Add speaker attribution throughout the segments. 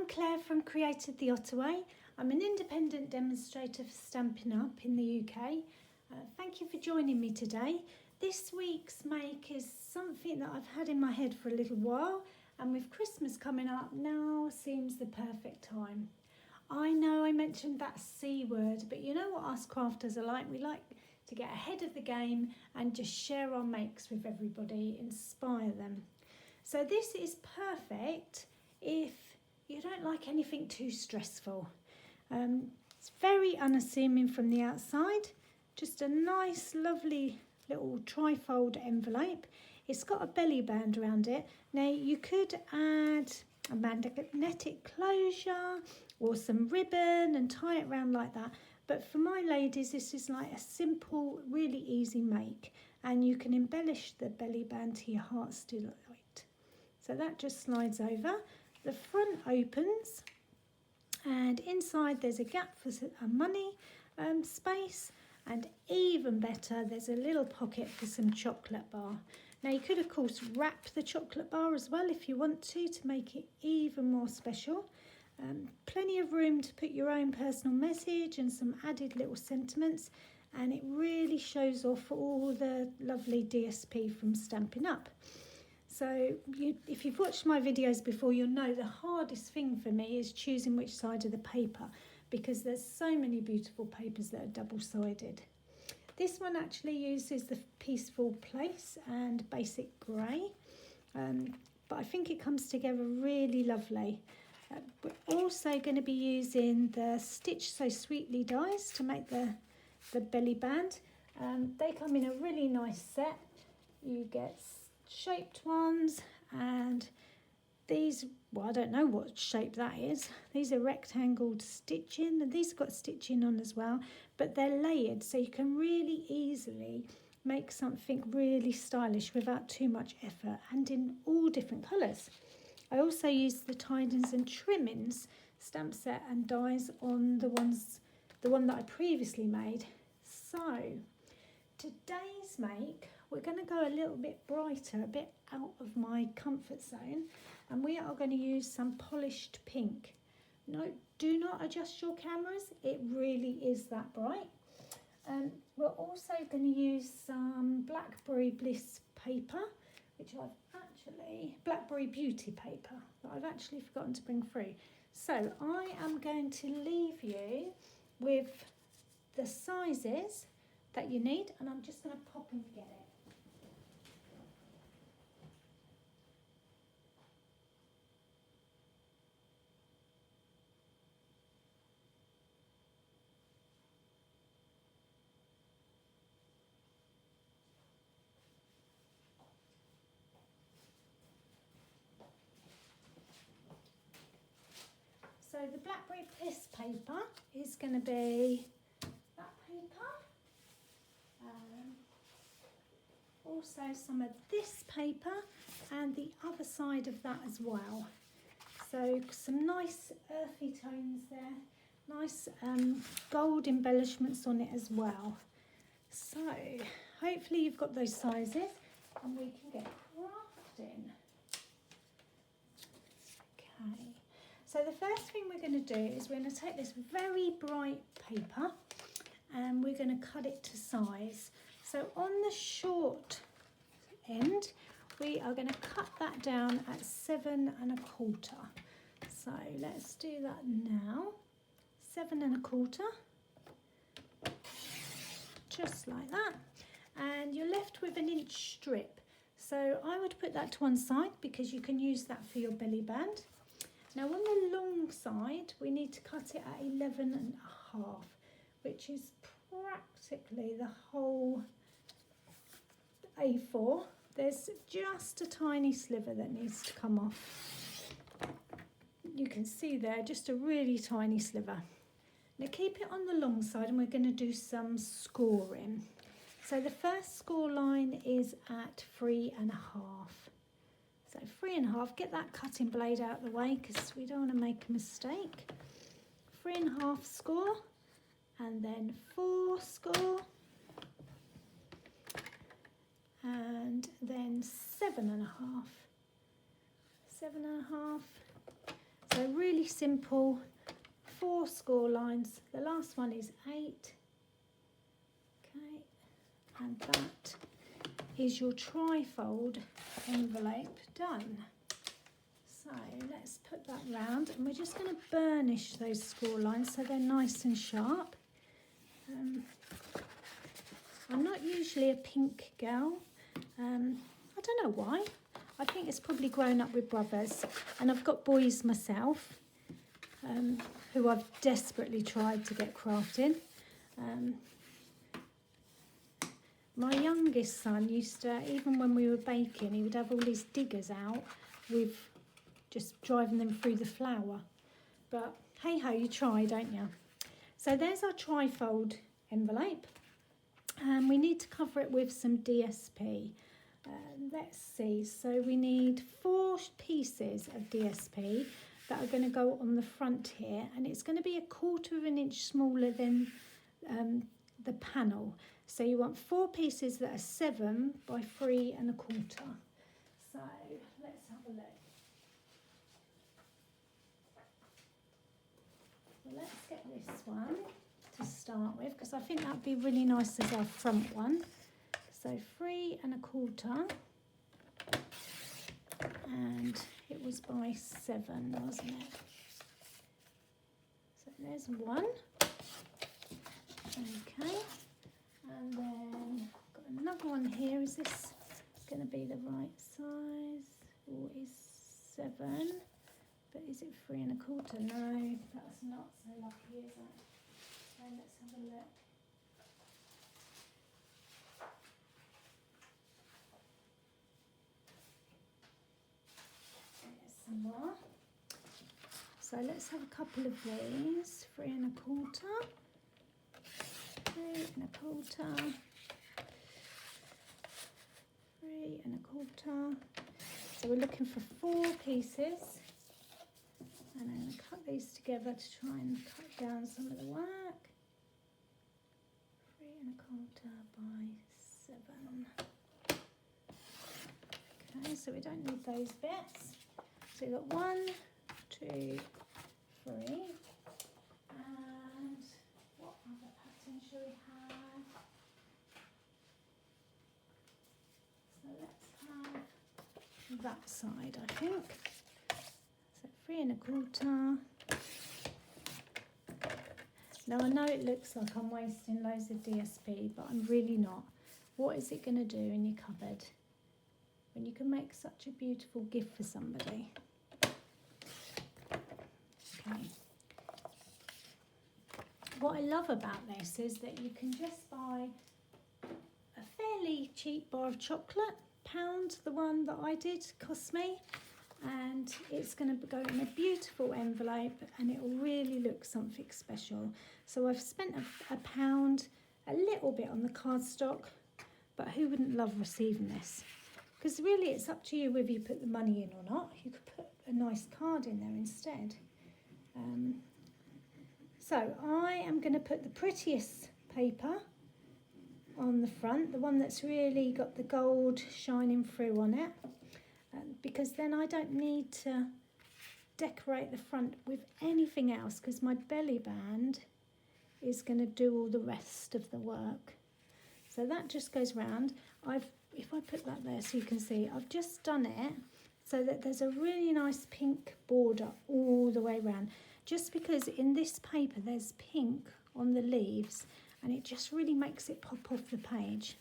Speaker 1: I'm Claire from Created the Ottaway. I'm an independent demonstrator for Stampin' Up in the UK. Thank you for joining me today. This week's make is something that I've had in my head for a little while, and with Christmas coming up, now seems the perfect time. I know I mentioned that C word, but you know what us crafters are like? We like to get ahead of the game and just share our makes with everybody, inspire them. So this is perfect if you don't like anything too stressful. It's very unassuming from the outside, just a nice lovely little trifold envelope. It's got a belly band around it. Now you could add a magnetic closure or some ribbon and tie it around like that, but for my ladies this is like a simple, really easy make, and you can embellish the belly band to your heart's delight. So that just slides over. The front opens, and inside there's a gap for a money space, and even better, there's a little pocket for some chocolate bar. Now you could of course wrap the chocolate bar as well if you want to make it even more special. Plenty of room to put your own personal message and some added little sentiments, and it really shows off all the lovely DSP from Stampin' Up. So if you've watched my videos before, you'll know the hardest thing for me is choosing which side of the paper, because there's so many beautiful papers that are double-sided. This one actually uses the Peaceful Place and Basic Grey, but I think it comes together really lovely. We're also going to be using the Stitch So Sweetly dies to make the belly band. They come in a really nice set. You get shaped ones, and these, well, I don't know what shape that is. These are rectangled stitching, and these have got stitching on as well, but they're layered, so you can really easily make something really stylish without too much effort, and in all different colours. I also used the Tidings and Trimmings stamp set and dies on the one that I previously made. So today's make, we're going to go a little bit brighter, a bit out of my comfort zone, and we are going to use some polished pink. No, do not adjust your cameras, it really is that bright. We're also going to use some Blackberry Bliss paper, which Blackberry Beauty paper, that I've actually forgotten to bring through. So I am going to leave you with the sizes that you need, and I'm just going to pop and get it. So the Blackberry Bliss paper is going to be that paper. Also some of this paper and the other side of that as well. So some nice earthy tones there, nice gold embellishments on it as well. So hopefully you've got those sizes and we can get crafting. Okay, so the first thing we're going to do is we're going to take this very bright paper and we're going to cut it to size. So on the short end, we are going to cut that down at 7 1/4. So let's do that now. 7 1/4, just like that. And you're left with an inch strip. So I would put that to one side because you can use that for your belly band. Now on the long side, we need to cut it at 11 1/2, which is practically the whole A4. There's just a tiny sliver that needs to come off. You can see there, just a really tiny sliver. Now keep it on the long side and we're going to do some scoring. So the first score line is at 3 1/2. So 3 1/2, get that cutting blade out of the way because we don't want to make a mistake. 3 1/2 score, and then 4 score, and then 7 1/2. 7 1/2. So really really simple 4 score lines. The last one is 8. Okay, and that is your trifold envelope done. So let's put that round, and we're just going to burnish those score lines so they're nice and sharp. I'm not usually a pink girl. I don't know why. I think it's probably grown up with brothers, and I've got boys myself who I've desperately tried to get crafting. My youngest son used to, even when we were baking, he would have all these diggers out with just driving them through the flour. But hey ho, you try, don't you? So there's our trifold envelope, and we need to cover it with some DSP. Let's see, so we need 4 pieces of DSP that are going to go on the front here, and it's going to be 1/4 of an inch smaller than the panel. So you want 4 pieces that are 7 by 3 1/4. So let's have a look. So let's get this one to start with, because I think that'd be really nice as our front one. So 3 1/4, and it was by 7, wasn't it? So there's 1. Okay, and then I've got another one here. Is this going to be the right size? Or is 7? But is it 3 1/4? No, that's not so lucky, is it? So let's have a look. Some more. So let's have a couple of these. 3 1/4, 3 1/4, 3 1/4. So we're looking for 4 pieces, and I'm going to cut these together to try and cut down some of the work. 3 1/4 by 7. Okay, so we don't need those bits. So we've got 1, 2, 3, and what other pattern shall we have? So let's have that side, I think. So 3 1/4. Now I know it looks like I'm wasting loads of DSP, but I'm really not. What is it going to do in your cupboard when you can make such a beautiful gift for somebody? Okay. What I love about this is that you can just buy a fairly cheap bar of chocolate. £1, the one that I did, cost me, and it's going to go in a beautiful envelope, and it will really look something special. So I've spent £1, a little bit on the cardstock, but who wouldn't love receiving this? Because really it's up to you whether you put the money in or not. You could put a nice card in there instead. So I am going to put the prettiest paper on the front, the one that's really got the gold shining through on it, because then I don't need to decorate the front with anything else, because my belly band is going to do all the rest of the work. So that just goes round. If I put that there so you can see, I've just done it so that there's a really nice pink border all the way around, just because in this paper there's pink on the leaves, and it just really makes it pop off the page.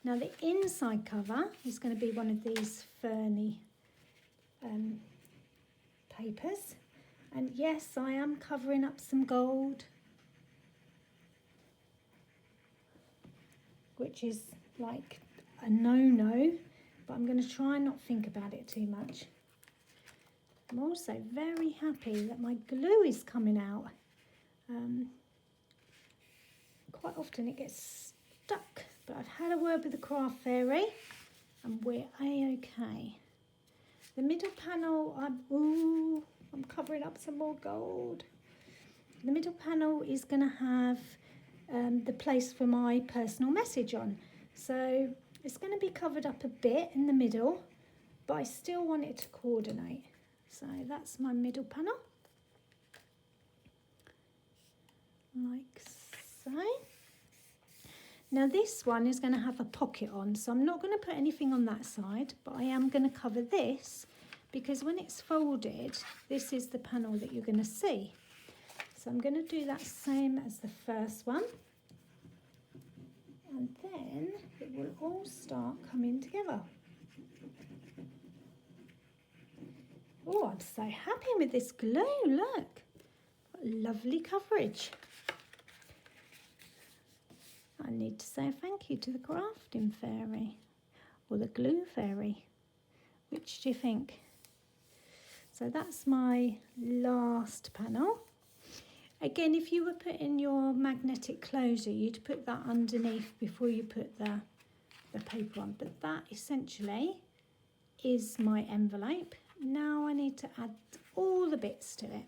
Speaker 1: Now the inside cover is going to be one of these ferny papers, and yes, I am covering up some gold, which is like a no-no, but I'm going to try and not think about it too much. I'm also very happy that my glue is coming out. Quite often it gets stuck, but I've had a word with the craft fairy and we're a-okay. The middle panel, I'm covering up some more gold. The middle panel is going to have the place for my personal message on. So it's going to be covered up a bit in the middle, but I still want it to coordinate. So that's my middle panel, like so. Now this one is going to have a pocket on, so I'm not going to put anything on that side, but I am going to cover this because when it's folded, this is the panel that you're going to see. So I'm going to do that same as the first one, and then it will all start coming together. Oh, I'm so happy with this glue, look. Lovely coverage. I need to say thank you to the crafting fairy, or the glue fairy. Which do you think? So that's my last panel. Again, if you were putting your magnetic closure, you'd put that underneath before you put the paper on. But that essentially is my envelope. Now I need to add all the bits to it.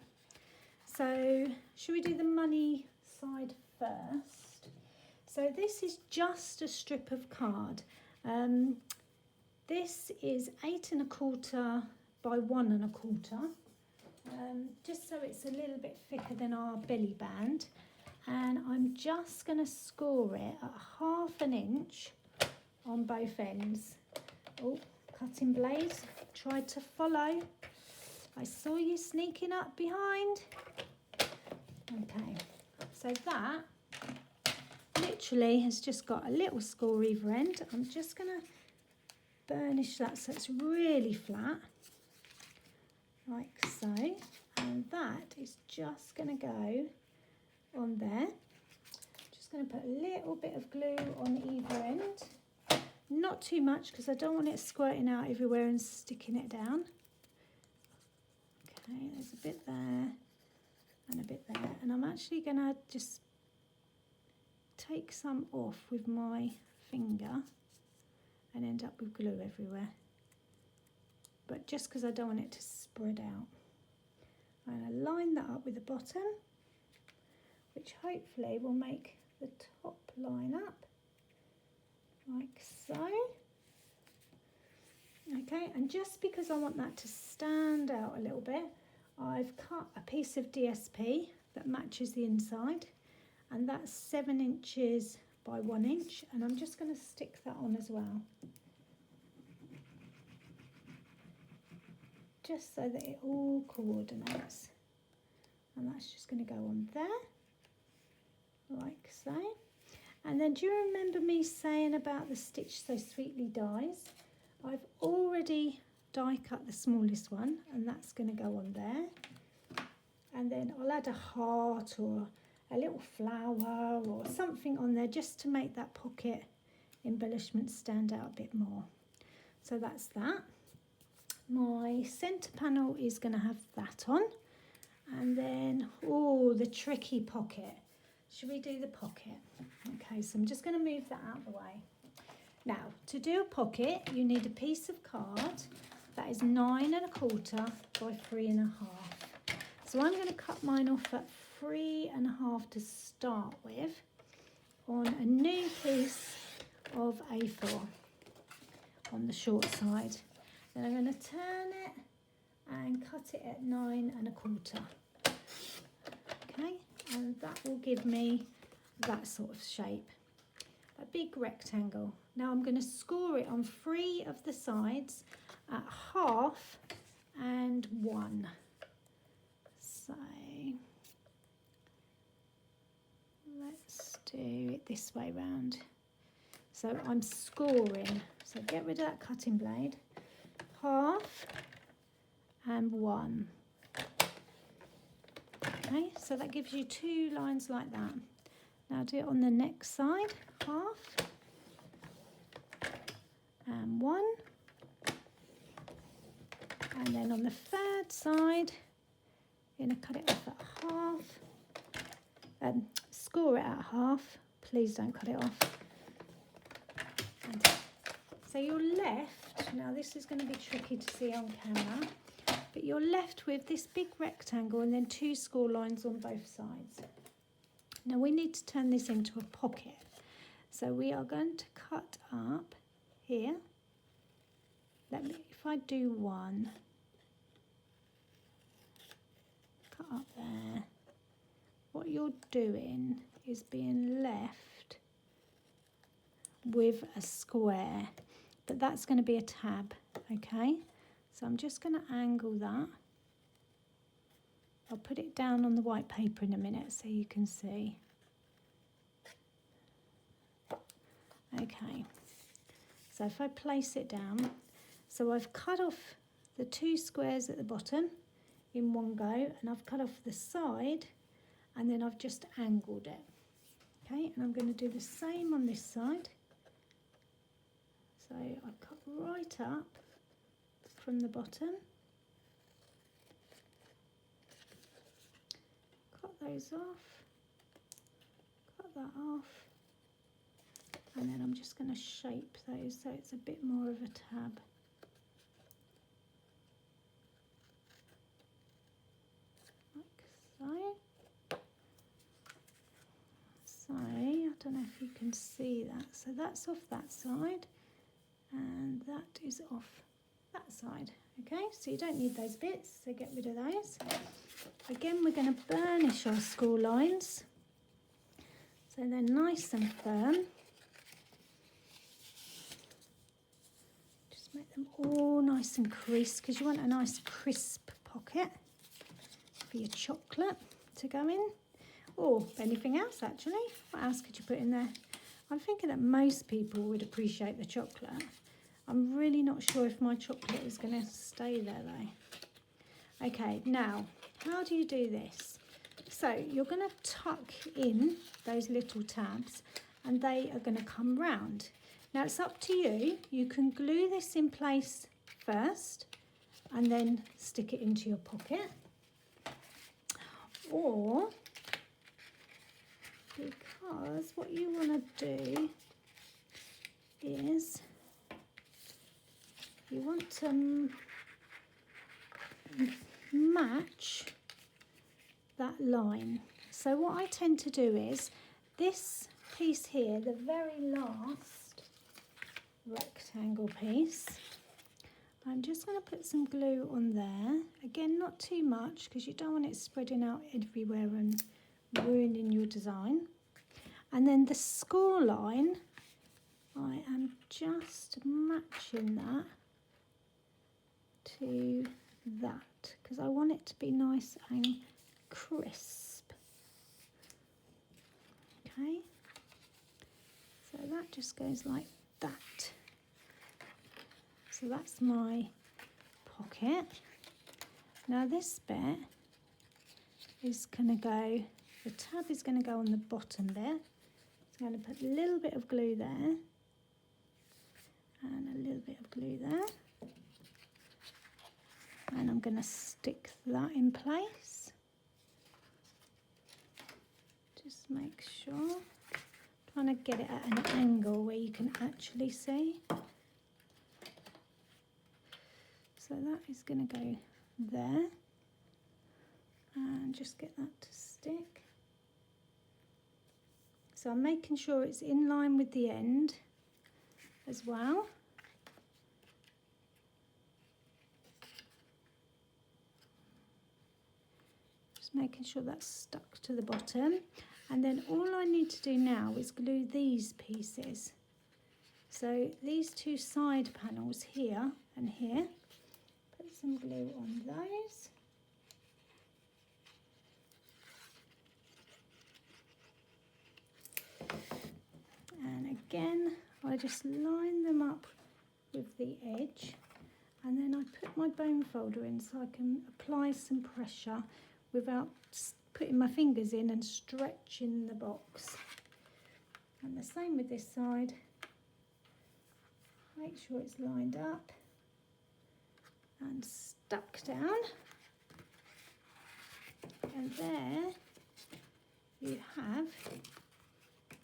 Speaker 1: So should we do the money side first? So this is just a strip of card. This is 8 1/4 by 1 1/4. Just so it's a little bit thicker than our belly band, and I'm just going to score it at 1/2 inch on both ends. Oh, cutting blade, tried to follow. I saw you sneaking up behind. Okay, so that literally has just got a little score either end. I'm just going to burnish that so it's really flat, like so, and that is just going to go on there. Just going to put a little bit of glue on either end, not too much because I don't want it squirting out everywhere and sticking it down. Okay, there's a bit there and a bit there, and I'm actually going to just take some off with my finger and end up with glue everywhere, but just because I don't want it to spread out. I'm going to line that up with the bottom, which hopefully will make the top line up, like so. Okay, and just because I want that to stand out a little bit, I've cut a piece of DSP that matches the inside, and that's 7 inches by 1 inch, and I'm just going to stick that on as well, just so that it all coordinates. And that's just going to go on there, like so. And then do you remember me saying about the Stitch So Sweetly dies? I've already die cut the smallest one, and that's going to go on there. And then I'll add a heart or a little flower or something on there just to make that pocket embellishment stand out a bit more. So that's that. My centre panel is going to have that on. And then, oh, the tricky pocket. Should we do the pocket? Okay, so I'm just going to move that out of the way. Now, to do a pocket, you need a piece of card that is 9 1/4 by 3 1/2. So I'm going to cut mine off at 3 1/2 to start with on a new piece of A4 on the short side. Then I'm going to turn it and cut it at 9 1/4. Okay, and that will give me that sort of shape, a big rectangle. Now I'm going to score it on 3 of the sides at 1/2 and 1. So let's do it this way round. So I'm scoring, so get rid of that cutting blade, 1/2 and 1. Okay, so that gives you 2 lines like that. Now do it on the next side, 1/2 and 1. And then on the third side, you're going to cut it off at 1/2. Score it at 1/2. Please don't cut it off. And so you're left, now this is going to be tricky to see on camera, but you're left with this big rectangle and then 2 score lines on both sides. Now we need to turn this into a pocket. So we are going to cut up here. If I do 1, you're doing is being left with a square, but that's going to be a tab, okay? So I'm just going to angle that. I'll put it down on the white paper in a minute so you can see. Okay, so if I place it down, so I've cut off the 2 squares at the bottom in one go, and I've cut off the side, and then I've just angled it. Okay, and I'm going to do the same on this side. So I cut right up from the bottom, cut those off, cut that off, and then I'm just going to shape those so it's a bit more of a tab. So I don't know if you can see that. So that's off that side, and that is off that side. Okay, so you don't need those bits, so get rid of those. Again, we're going to burnish our score lines so they're nice and firm. Just make them all nice and creased, because you want a nice crisp pocket for your chocolate to go in, or anything else actually. What else could you put in there? I'm thinking that most people would appreciate the chocolate. I'm really not sure if my chocolate is going to stay there though. Okay, now how do you do this? So you're going to tuck in those little tabs, and they are going to come round. Now it's up to you. You can glue this in place first and then stick it into your pocket, or because what you want to do is you want to match that line. So what I tend to do is this piece here, the very last rectangle piece, I'm just going to put some glue on there. Again, not too much, because you don't want it spreading out everywhere and ruining your design. And then the score line, I am just matching that to that, because I want it to be nice and crisp. Okay, so that just goes like that. So that's my pocket. Now this bit is going to go, the tab is going to go on the bottom bit. So I'm going to put a little bit of glue there and a little bit of glue there. And I'm going to stick that in place. Just make sure. Trying to get it at an angle where you can actually see. So that is going to go there, and just get that to stick. So I'm making sure it's in line with the end as well. Just making sure that's stuck to the bottom. And then all I need to do now is glue these pieces. So these 2 side panels here and here, put some glue on those. And again, I just line them up with the edge, and then I put my bone folder in so I can apply some pressure without putting my fingers in and stretching the box. And the same with this side. Make sure it's lined up and stuck down. And there you have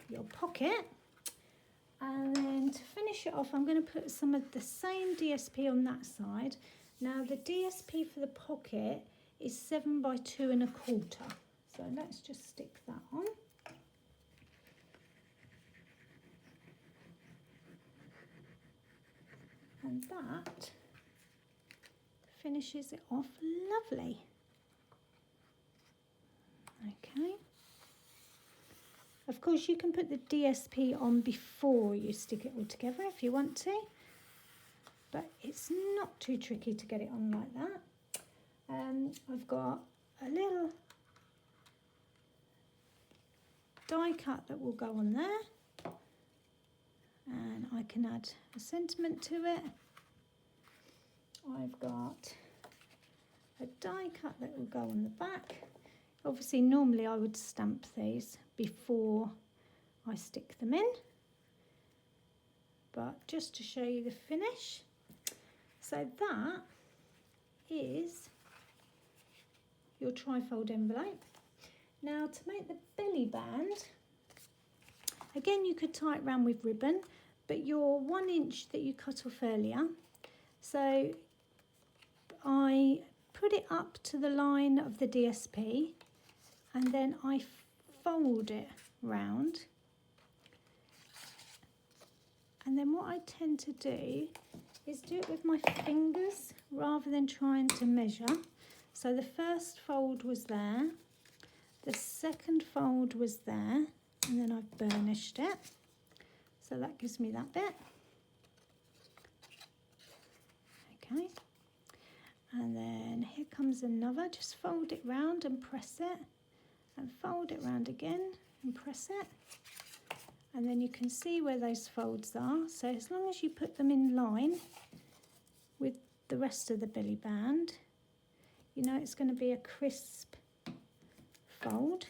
Speaker 1: your pocket. And then to finish it off, I'm going to put some of the same DSP on that side. Now the DSP for the pocket is 7 by 2 1/4. So let's just stick that on. And that finishes it off lovely. Okay, Of course, you can put the DSP on before you stick it all together if you want to, but it's not too tricky to get it on like that. I've got a little die cut that will go on there, and I can add a sentiment to it. I've got a die cut that will go on the back. Obviously, normally I would stamp these before I stick them in, but just to show you the finish. So that is your trifold envelope. Now, to make the belly band, again, you could tie it round with ribbon, but your 1 inch that you cut off earlier, so I put it up to the line of the DSP, and then I fold it round. And then what I tend to do is do it with my fingers rather than trying to measure. So the first fold was there, the second fold was there, and then I've burnished it. So that gives me that bit. Okay. And then here comes another, just fold it round and press it, and fold it round again and press it. And then you can see where those folds are. So as long as you put them in line with the rest of the belly band, you know it's going to be a crisp fold.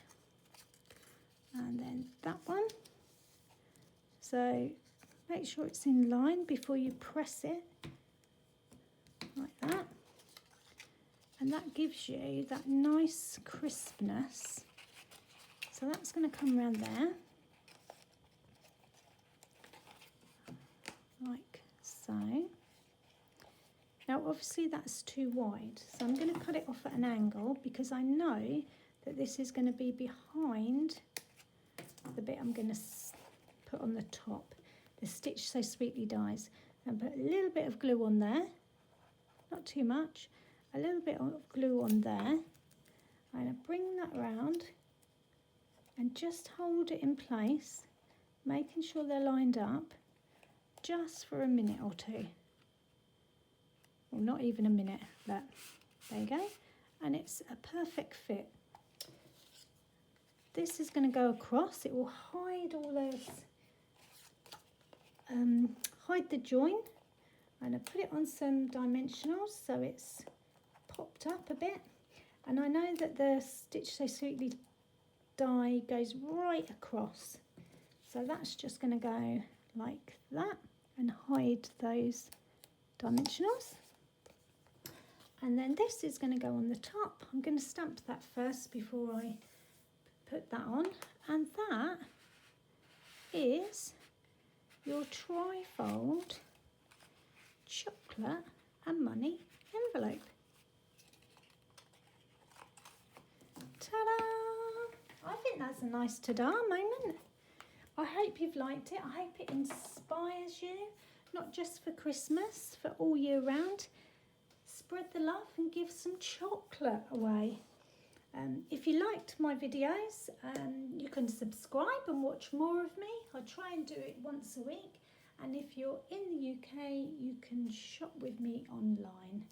Speaker 1: And then that one. So make sure it's in line before you press it, like that. And that gives you that nice crispness. So that's going to come around there, like so. Now obviously that's too wide, so I'm going to cut it off at an angle because I know that this is going to be behind the bit I'm going to put on the top. The Stitch So Sweetly dies. And put a little bit of glue on there, not too much, a little bit of glue on there. I'm going to bring that round and just hold it in place, making sure they're lined up just for a minute or two. Well, not even a minute, but there you go. And it's a perfect fit. This is going to go across. It will hide all those, hide the join. I'm going to put it on some dimensionals so it's popped up a bit. And I know that the Stitch So Sweetly die goes right across. So that's just going to go like that and hide those dimensionals. And then this is going to go on the top. I'm going to stamp that first before I put that on. And that is your Trifold chocolate and money envelope. Ta-da! I think that's a nice ta-da moment. I hope you've liked it. I hope it inspires you, not just for Christmas, for all year round. Spread the love and give some chocolate away. If you liked my videos, you can subscribe and watch more of me. I try and do it once a week. And if you're in the UK, you can shop with me online.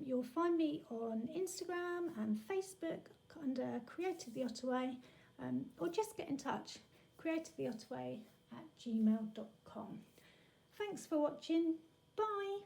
Speaker 1: You'll find me on Instagram and Facebook under createdtheottaway, or just get in touch, createdtheottaway@gmail.com. Thanks for watching. Bye.